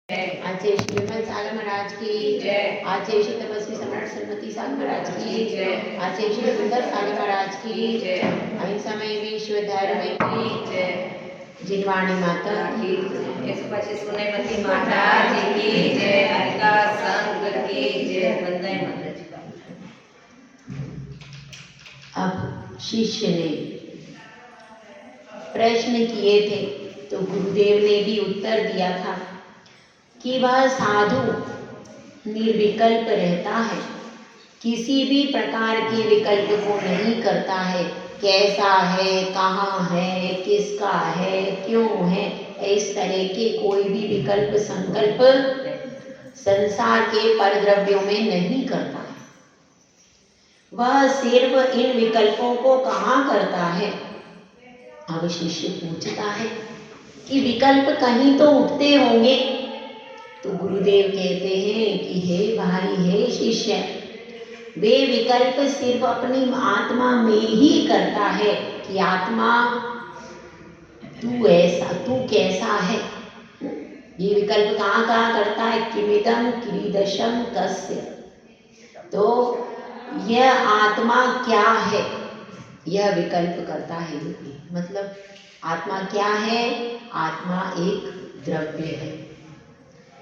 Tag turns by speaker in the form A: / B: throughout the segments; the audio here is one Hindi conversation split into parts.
A: आचार्य श्री विमल सागर महाराज की जय। आचार्य श्री तपस्वी सम्राट सरस्वती सागर महाराज की जय। आचार्य श्री सुंदर सागर महाराज की जय। अहिंसामय विश्वधारमय की जय। जिनवाणी माता की सुनेमती माता जी की जय। हरिका संघ की जय। वंदे मातरम। अब शिष्य ने प्रश्न किए थे तो गुरुदेव ने भी उत्तर दिया था कि वह साधु निर्विकल्प रहता है, किसी भी प्रकार के विकल्प को नहीं करता है। कैसा है, कहाँ है, किसका है, क्यों है, इस तरह के कोई भी विकल्प संकल्प संसार के परद्रव्यों में नहीं करता है। वह सिर्फ इन विकल्पों को कहाँ करता है। अब शिष्य पूछता है कि विकल्प कहीं तो उठते होंगे। तो गुरुदेव कहते हैं कि हे भाई, हे शिष्य, वे विकल्प सिर्फ अपनी आत्मा में ही करता है कि आत्मा तू कैसा है। ये विकल्प कहाँ कहाँ करता है। किमिदम किरीदशम तस्य। तो यह आत्मा क्या है, यह विकल्प करता है। मतलब आत्मा क्या है। आत्मा एक द्रव्य है।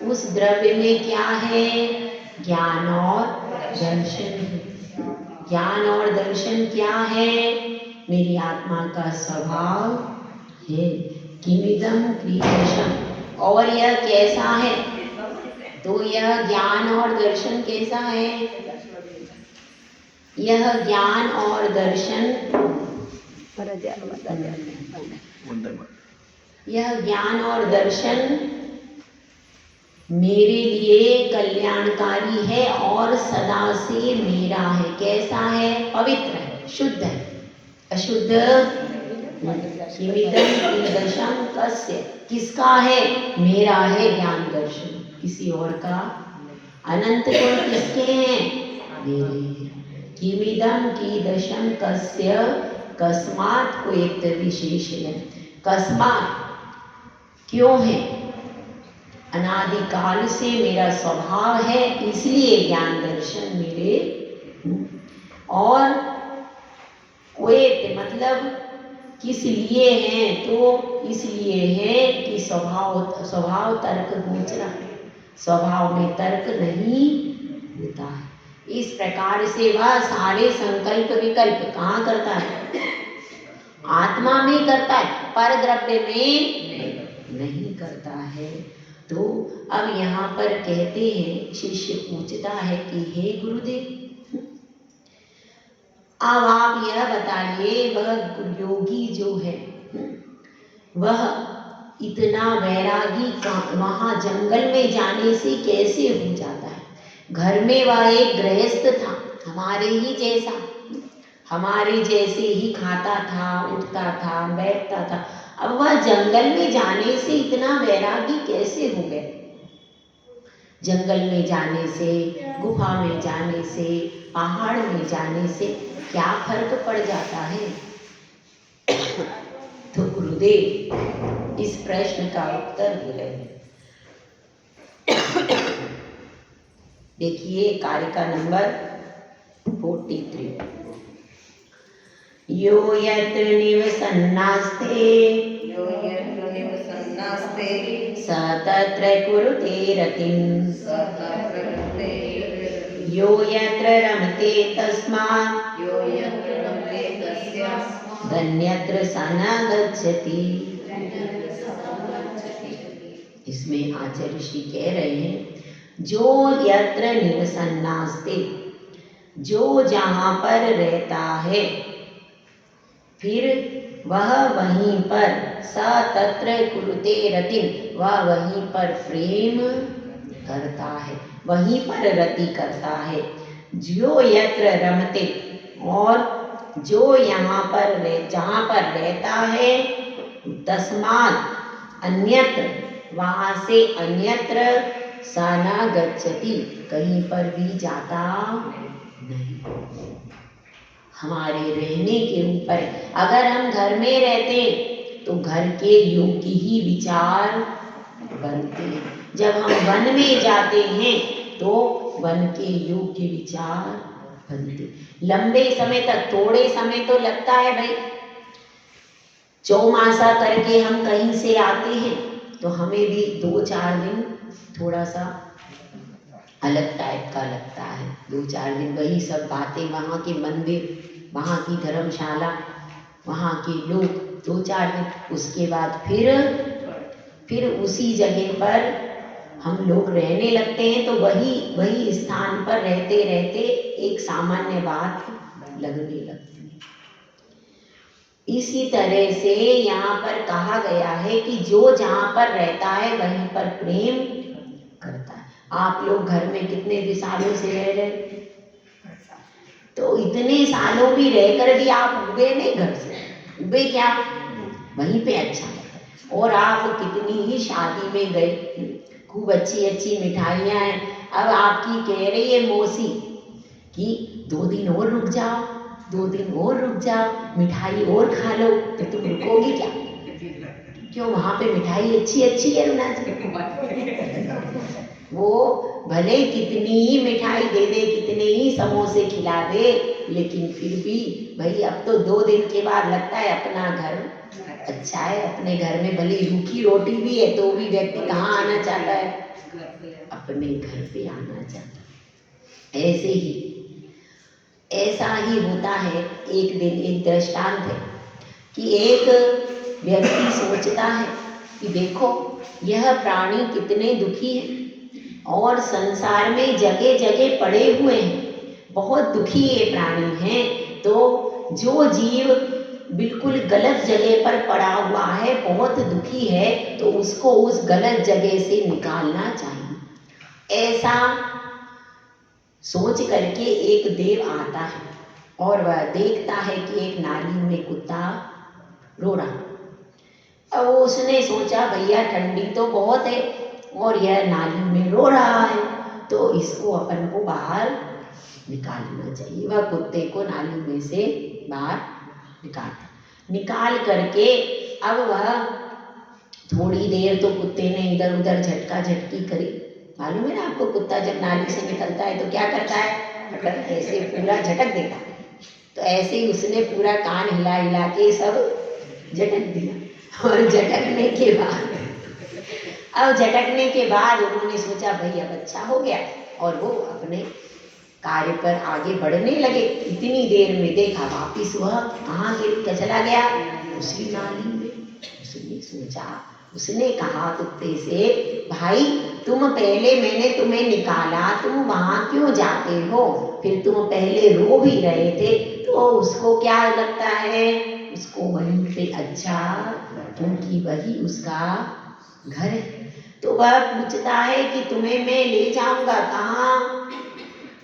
A: उस द्रव्य में क्या है, ज्ञान और दर्शन है। ज्ञान और दर्शन क्या है, मेरी आत्मा का स्वभाव है। किमिदम क्रियशम। और यह कैसा है, तो यह ज्ञान और दर्शन कैसा है। यह ज्ञान और दर्शन, यह ज्ञान और दर्शन मेरे लिए कल्याणकारी है और सदा से मेरा है। कैसा है, पवित्र है, शुद्ध है, अशुद्ध। दशम कस्य, किसका है, मेरा है ज्ञान दर्शन, किसी और का। अनंत गुण किसके हैं, मेरे हैं। किमिदम की दशम कस्य, कस्मात को एक विशेष है। कस्मात क्यों है, अनादिकाल से मेरा स्वभाव है, इसलिए ज्ञान दर्शन मेरे। और क्वेत मतलब किस लिए हैं, तो इसलिए है कि स्वभाव तर्क गोचरा, स्वभाव में तर्क नहीं होता है। इस प्रकार से वह सारे संकल्प विकल्प कहाँ करता है, आत्मा में करता है, पर द्रव्य में नहीं करता है। तो अब यहाँ पर कहते हैं, शिष्य पूछता है कि हे गुरुदेव, अब आप यह बताइए, वह योगी जो है, वह इतना वैरागी वहाँ जंगल में जाने से कैसे हो जाता है। घर में वह एक गृहस्थ था, हमारे ही जैसा, हमारे जैसे ही खाता था, उठता था, बैठता था। अब वह जंगल में जाने से इतना वैरागी कैसे हो गए। जंगल में जाने से, गुफा में जाने से, पहाड़ में जाने से क्या फर्क पड़ जाता है। तो गुरुदेव इस प्रश्न का उत्तर दे रहे हैं। देखिए कारिका नंबर 43। यो यत्र निवसन्नास्ते, स तत्र कुरुते रतिम्। यो यत्र रमते तस्मात्, धन्यत्र स न गच्छति। इसमें आचार्य ऋषि कह रहे हैं, जो यत्र निवसन्नास्ते, जो जहाँ पर रहता है, फिर वह वहीं पर, स तत्र कुरुते रतिम्, वह वहीं पर प्रेम करता है, वहीं पर रति करता है। जो यत्र रमते, और जो यहाँ पर जहाँ पर रहता है, तस्मात् अन्यत्र, वहाँ से अन्यत्र, स न गच्छति, कहीं पर भी जाता नहीं। हमारे रहने के ऊपर, अगर हम घर में रहते तो घर के योग्य ही विचार बनते हैं। जब हम वन में जाते हैं तो वन के योग्य विचार बनते। लंबे समय तक, थोड़े समय तो लगता है भाई, चौमासा करके हम कहीं से आते हैं तो हमें भी 2-4 दिन थोड़ा सा अलग टाइप का लगता है। 2-4 दिन वही सब बातें, वहाँ के मंदिर, वहाँ की धर्मशाला, वहाँ के लोग, 2-4 दिन। उसके बाद फिर उसी जगह पर हम लोग रहने लगते हैं तो वही स्थान पर रहते रहते एक सामान्य बात लगने लगती है। इसी तरह से यहाँ पर कहा गया है कि जो जहाँ पर रहता है वहीं पर प्रेम करता है। आप लोग घर में कितने सालों से रह रहे, तो इतने सालों भी रहकर भी आप उबे नहीं घर से, उबे क्या, वहीं पे अच्छा लगता है। और आप कितनी ही शादी में गए, खूब अच्छी अच्छी मिठाइयाँ हैं, अब आपकी कह रही है मौसी कि 2 दिन और रुक जाओ, 2 दिन और रुक जाओ, मिठाई और खा लो, तो तुम रुकोगी क्या? क्यों, वहाँ पे मिठाई अच्छी अच्छी है ना जी। वो भले कितनी ही मिठाई दे दे, कितने ही समोसे खिला दे, लेकिन फिर भी भाई अब तो 2 दिन के बाद लगता है अपना घर अच्छा है। अपने घर में भले रूखी रोटी भी है तो भी व्यक्ति कहाँ आना चाहता है, अपने घर पे आना चाहता है। ऐसा ही होता है। एक दिन एक दृष्टांत है कि एक व्यक्ति सोचता है कि देखो यह प्राणी कितने दुखी हैं और संसार में जगह जगह पड़े हुए हैं, बहुत दुखी ये प्राणी हैं। तो जो जीव बिल्कुल गलत जगह पर पड़ा हुआ है, बहुत दुखी है, तो उसको उस गलत जगह से निकालना चाहिए। ऐसा सोच करके एक देव आता है और वह देखता है कि एक नाली में कुत्ता रो रहा। अब उसने सोचा भैया ठंडी तो बहुत है और यह नाली में रो रहा है, तो इसको अपन को बाहर निकालना चाहिए। वह कुत्ते को नाली में से बाहर निकाल करके अब वह थोड़ी देर तो कुत्ते ने इधर उधर झटका झटकी करी। मालूम है ना आपको, कुत्ता जब नाली से निकलता है तो क्या करता है, ऐसे पूरा झटक देता है। तो ऐसे ही उसने पूरा कान हिला हिला के सब झटक दिया। और झटकने के बाद उन्होंने सोचा भाई अब अच्छा हो गया, और वो अपने कार्य पर आगे बढ़ने लगे। इतनी देर में देखा वापिस वह कहाँ चला गया, उसी नाली में। उसने सोचा, उसने कहा कुत्ते से, भाई तुम पहले, मैंने तुम्हें निकाला, तुम वहाँ क्यों जाते हो? फिर तुम पहले रो भी रहे थे, तो उसको क्या लगता है, उसको वहीं पे अच्छा, क्योंकि वही उसका घर है। तो वह पूछता है कि तुम्हें मैं ले जाऊंगा कहाँ,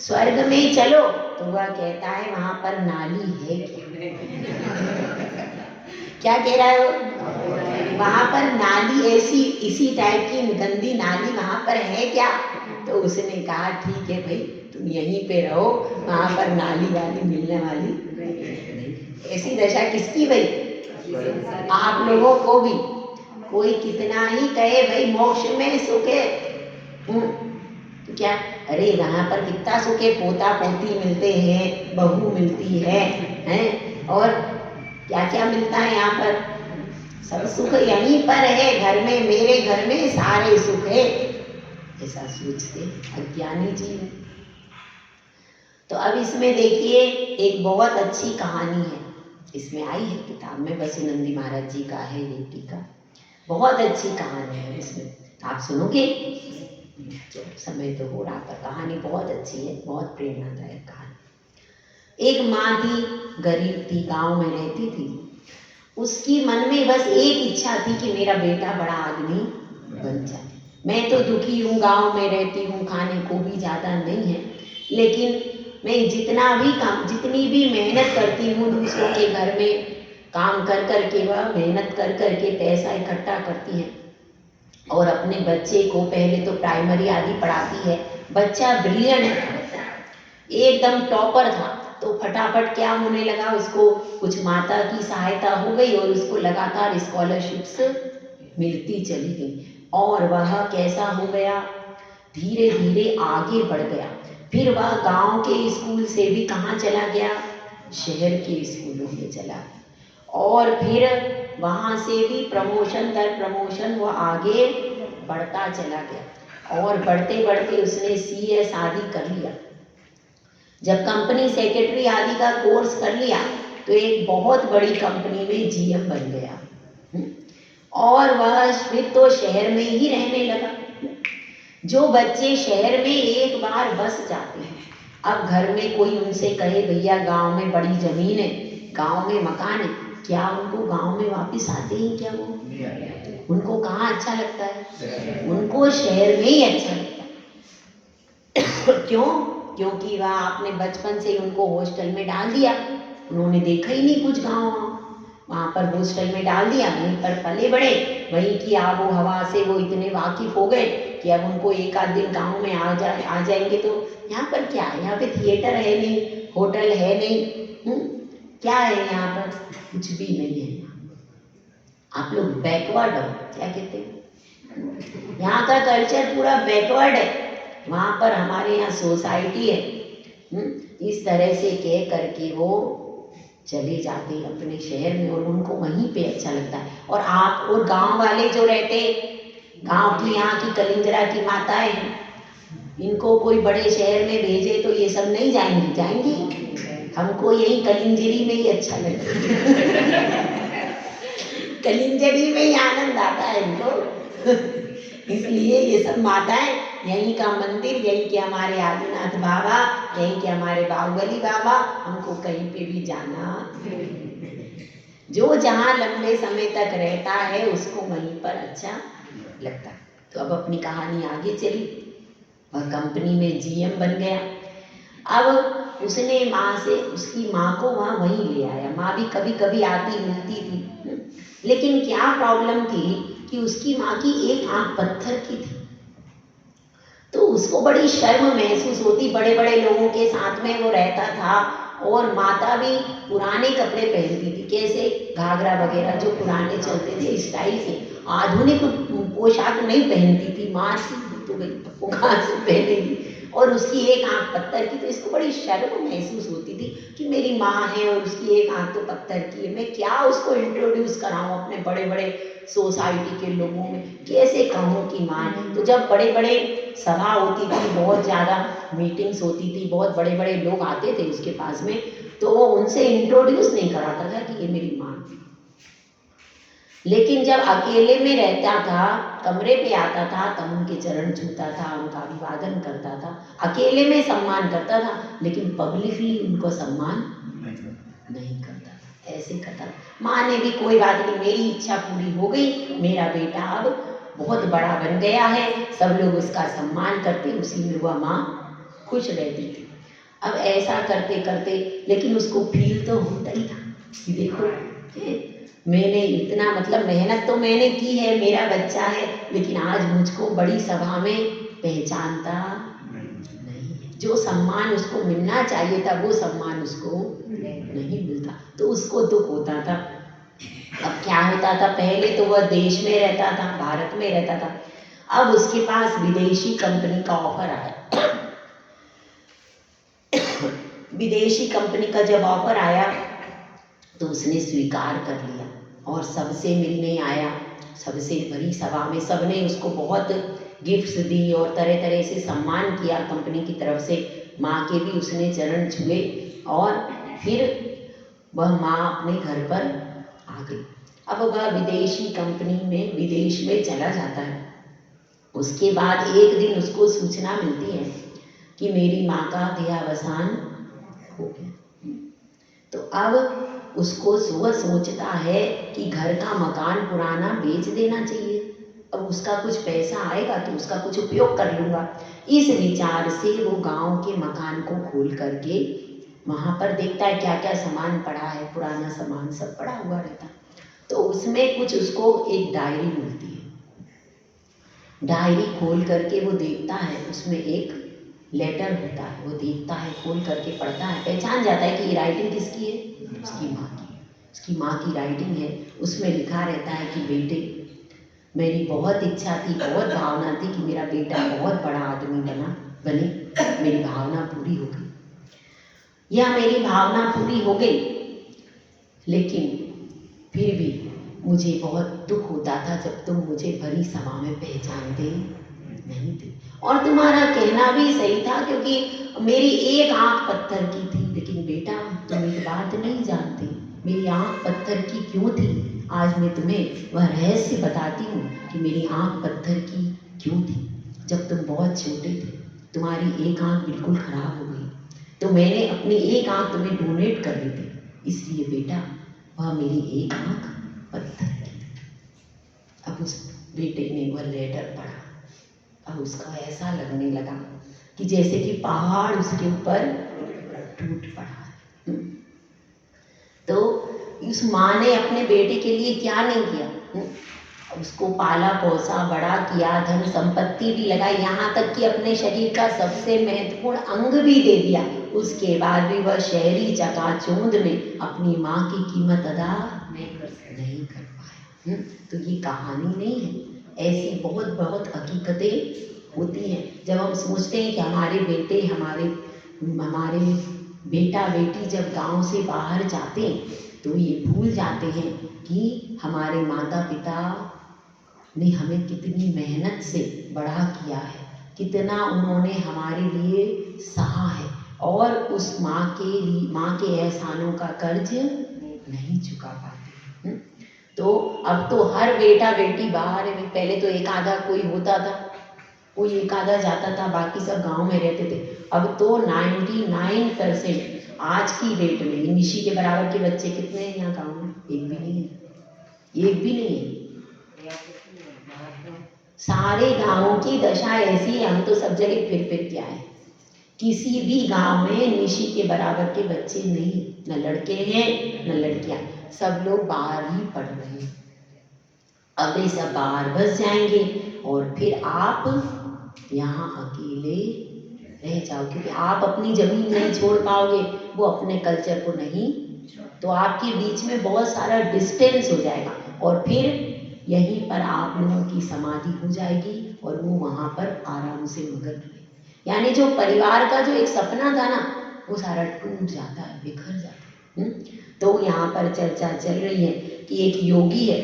A: स्वर्ग में चलो। तो वह कहता है वहां पर नाली है क्या कह रहा है वो, वहां पर नाली ऐसी इसी टाइप की गंदी नाली वहां पर है क्या? तो उसने कहा ठीक है भाई तुम यहीं पे रहो, वहां पर नाली वाली मिलने वाली नहीं। ऐसी दशा किसकी भाई, आप लोगों को भी। कोई कितना ही कहे भाई मोक्ष में सुख है, तो क्या, अरे यहाँ पर कितना सुख है, पोता पोती मिलते हैं, बहू मिलती है, हैं, और क्या क्या मिलता है यहाँ पर, सब सुख यहीं पर है, घर में, मेरे घर में सारे सुख है। ऐसा सोचते अज्ञानी जीव। तो अब इसमें देखिए एक बहुत अच्छी कहानी है, इसमें आई है किताब में, वसुनंदी महाराज जी का है ये टीका, बहुत अच्छी कहानी है। इसमें आप सुनोगे, समय तो हो रहा पर कहानी बहुत अच्छी है, बहुत प्रेरणादायक कहानी। एक माँ थी, गरीब थी, गांव में रहती थी। उसकी मन में बस एक इच्छा थी कि मेरा बेटा बड़ा आदमी बन जाए। मैं तो दुखी हूँ, गांव में रहती हूँ, खाने को भी ज़्यादा नहीं है, लेकिन मैं जितनी भी मेहनत करती हूँ दूसरों के घर में काम कर कर के, वह मेहनत कर कर के पैसा इकट्ठा करती है और अपने बच्चे को पहले तो प्राइमरी आदि पढ़ाती है। बच्चा ब्रिलियंट है, एकदम टॉपर था, तो फटाफट क्या होने लगा, उसको कुछ माता की सहायता हो गई और उसको लगातार स्कॉलरशिप्स मिलती चली गई। और वह कैसा हो गया, धीरे धीरे आगे बढ़ गया। फिर वह गांव के स्कूल से भी कहाँ चला गया, शहर के स्कूलों में चला गया। और फिर वहाँ से भी प्रमोशन दर प्रमोशन वो आगे बढ़ता चला गया। और बढ़ते बढ़ते उसने CS आदि कर लिया। जब कंपनी सेक्रेटरी आदि का कोर्स कर लिया तो एक बहुत बड़ी कंपनी में GM बन गया। और वह फिर तो शहर में ही रहने लगा। जो बच्चे शहर में एक बार बस जाते हैं, अब घर में कोई उनसे कहे भैया गांव में बड़ी जमीन है, गांव में मकान है, क्या उनको गांव में वापस आते हैं क्या? वो उनको कहाँ अच्छा लगता है? उनको शहर में ही अच्छा लगता है। क्यों? क्योंकि वह आपने बचपन से ही उनको हॉस्टल में डाल दिया, उन्होंने देखा ही नहीं कुछ गाँव, वहाँ पर हॉस्टल में डाल दिया, वहीं पर पले बड़े, वहीं की आबो हवा से वो इतने वाकिफ हो गए कि अब उनको एक आध दिन गाँव में आ जाएंगे तो यहाँ पर क्या है, यहाँ पे थिएटर है नहीं, होटल है नहीं, क्या है यहाँ पर? कुछ भी नहीं है। आप लोग बैकवर्ड हो, क्या कहते हैं? यहाँ का कल्चर पूरा बैकवर्ड है। वहाँ पर हमारे यहाँ सोसाइटी है। इस तरह से कह करके वो चले जाते हैं अपने शहर में और उनको वहीं पे अच्छा लगता है। और आप और गांव वाले जो रहते, गांव की यहाँ की कलिंजरा की माताएं, इनको कोई बड़े शहर में भेजे तो ये सब नहीं जाएंगी, जाएंगी? हमको यही कलिंजरी में ही अच्छा लगता है। कलिंजरी में ही आनंद आता है इनको। इसलिए ये सब माताएं, यहीं का मंदिर, यहीं के हमारे आदिनाथ बाबा, यहीं के हमारे बाहुबली बाबा, हमको कहीं पे भी जाना, जो जहाँ लंबे समय तक रहता है उसको वहीं पर अच्छा लगता है। तो अब अपनी कहानी आगे चली। वह कंपनी में GM बन गया। अब उसने माँ से, उसकी माँ को वहाँ वहीं ले आया। माँ भी कभी कभी आती मिलती थी, लेकिन क्या प्रॉब्लम थी कि उसकी माँ की एक आंख पत्थर की थी, तो उसको बड़ी शर्म महसूस होती। बड़े बड़े लोगों के साथ में वो रहता था और माता भी पुराने कपड़े पहनती थी, कैसे घाघरा वगैरह जो पुराने चलते थे स्टाइल के, आधुनिक पोशाक नहीं पहनती थी। माँ तो गई वो कहाँ से पहनेगी, और उसकी एक आंख पत्थर की, तो इसको बड़ी शर्म महसूस होती थी कि मेरी माँ है और उसकी एक आंख तो पत्थर की है, मैं क्या उसको इंट्रोड्यूस कराऊँ अपने बड़े बड़े सोसाइटी के लोगों में, कैसे कहूँ कि माँ है। तो जब बड़े बड़े सभा होती थी, बहुत ज़्यादा मीटिंग्स होती थी, बहुत बड़े बड़े लोग आते थे उसके पास में, तो वो उनसे इंट्रोड्यूस नहीं कराता था कि ये मेरी माँ है। लेकिन जब अकेले में रहता था, कमरे पे आता था, तब उनके चरण छूता था, उनका अभिवादन करता था, अकेले में सम्मान करता था, लेकिन पब्लिकली उनको सम्मान नहीं करता था, ऐसे करता था। माँ ने भी कोई बात नहीं, मेरी इच्छा पूरी हो गई, मेरा बेटा अब बहुत बड़ा बन गया है, सब लोग उसका सम्मान करते, उसी में वह माँ खुश रहती थी। अब ऐसा करते करते, लेकिन उसको फील तो होता ही था कि देखो मैंने इतना, मतलब मेहनत तो मैंने की है, मेरा बच्चा है, लेकिन आज मुझको बड़ी सभा में पहचानता नहीं, जो सम्मान उसको मिलना चाहिए था वो सम्मान उसको नहीं मिलता, तो उसको दुख होता था। अब क्या होता था, पहले तो वह देश में रहता था, भारत में रहता था, अब उसके पास विदेशी कंपनी का ऑफर आया। विदेशी कंपनी का जब ऑफर आया तो उसने स्वीकार कर लिया और सबसे मिलने आया, सबसे बड़ी सभा में सबने उसको बहुत गिफ्ट्स दी और तरह तरह से सम्मान किया कंपनी की तरफ से। माँ के भी उसने चरण छुए और फिर वह माँ अपने घर पर आ गई। अब वह विदेशी कंपनी में विदेश में चला जाता है। उसके बाद एक दिन उसको सूचना मिलती है कि मेरी माँ का देहावसान हो गया। तो अब उसको सुबह सोचता है कि घर का मकान पुराना बेच देना चाहिए, अब उसका कुछ पैसा आएगा तो उसका कुछ उपयोग कर लूँगा। इस विचार से वो गांव के मकान को खोल करके वहाँ पर देखता है क्या क्या सामान पड़ा है, पुराना सामान सब पड़ा हुआ रहता। तो उसमें कुछ उसको एक डायरी मिलती है। डायरी खोल करके वो देखता है, उसमें एक लेटर होता है, वो देखता है, खोल करके पढ़ता है, पहचान जाता है कि ये राइटिंग किसकी है, उसकी माँ की। उसकी माँ की राइटिंग है। उसमें लिखा रहता है कि बेटे मेरी बहुत इच्छा थी, बहुत भावना थी कि मेरा बेटा बहुत बड़ा आदमी बने। मेरी भावना पूरी हो गई। यह मेरी भावना पूरी हो गई, लेकिन फिर भी मुझे बहुत दुख होता था जब तुम मुझे भरी सभा में पहचानते नहीं थे। और तुम्हारा कहना भी सही था, क्योंकि मेरी एक आंख पत्थर की थी। लेकिन बेटा, तुम एक बात नहीं जानते, मेरी आंख पत्थर की क्यों थी। आज मैं तुम्हें वह रहस्य बताती हूँ कि मेरी आंख पत्थर की क्यों थी। जब तुम बहुत छोटे थे, तुम्हारी एक आंख बिल्कुल खराब हो गई, तो मैंने अपनी एक आंख तुम्हें डोनेट कर दी थी। इसलिए बेटा, वह मेरी एक आंख पत्थर की थी। अब उस बेटे ने वह लेटर पढ़ा। अब उसका ऐसा लगने लगा कि जैसे कि पहाड़ उसके ऊपर टूट पड़ा। तो उस माँ ने अपने बेटे के लिए क्या नहीं किया। उसको पाला पोसा, बड़ा किया, धन संपत्ति भी लगाई, यहाँ तक कि अपने शरीर का सबसे महत्वपूर्ण अंग भी दे दिया। उसके बाद भी वह शहरी चकाचौंध में अपनी माँ की कीमत अदा नहीं कर पाया। तो ये कहानी नहीं है, ऐसी बहुत बहुत हकीकतें होती हैं। जब हम सोचते हैं कि हमारे बेटा बेटी जब गांव से बाहर जाते हैं, तो ये भूल जाते हैं कि हमारे माता पिता ने हमें कितनी मेहनत से बड़ा किया है, कितना उन्होंने हमारे लिए सहा है, और उस माँ के एहसानों का कर्ज नहीं चुका पाते। तो अब तो हर बेटा बेटी बाहर है। पहले तो एक आधा कोई होता था, कोई एक आधा जाता था, बाकी सब गांव में रहते थे। अब तो 99% आज की डेट में निशी के बराबर के बच्चे कितने हैं यहाँ गांव में? एक भी नहीं है, एक भी नहीं है। सारे गांवों की दशा ऐसी है। हम तो सब जगह फिर के आए, किसी भी गांव में निशी के बराबर के बच्चे नहीं, न लड़के हैं न लड़कियां, सब लोग बाहर ही पढ़ रहे हैं। अब ये सब बाहर बस जाएंगे और फिर आप यहाँ अकेले रह जाओ, क्योंकि आप अपनी जमीन नहीं छोड़ पाओगे, वो अपने कल्चर को नहीं, तो आपके बीच में बहुत सारा डिस्टेंस हो जाएगा, और फिर यहीं पर आप लोगों की समाधि हो जाएगी और वो वहाँ पर आराम से मगन रहे। यानी जो परिवार का जो एक सपना था ना, वो सारा टूट जाता है, बिखर जाता है। तो यहाँ पर चर्चा चल रही है कि एक योगी है,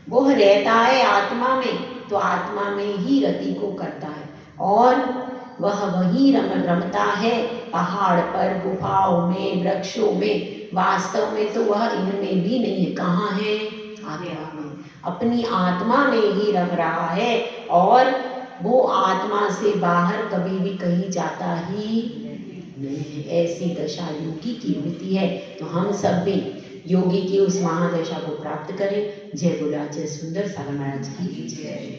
A: वो रहता है आत्मा में, तो आत्मा में ही रति को करता है, और वह वही रमता है पहाड़ पर, गुफाओं में, वृक्षों में। वास्तव में तो वह इनमें भी नहीं है। कहाँ है? आत्मा में। अपनी आत्मा में ही रम रहा है, और वो आत्मा से बाहर कभी भी कहीं जाता ही नहीं है। ऐसी दशा योगी की होती है। तो हम सब भी योगी की उस महादशा को प्राप्त करें। जय बोला जय सुंदर सागर महाराज की जय।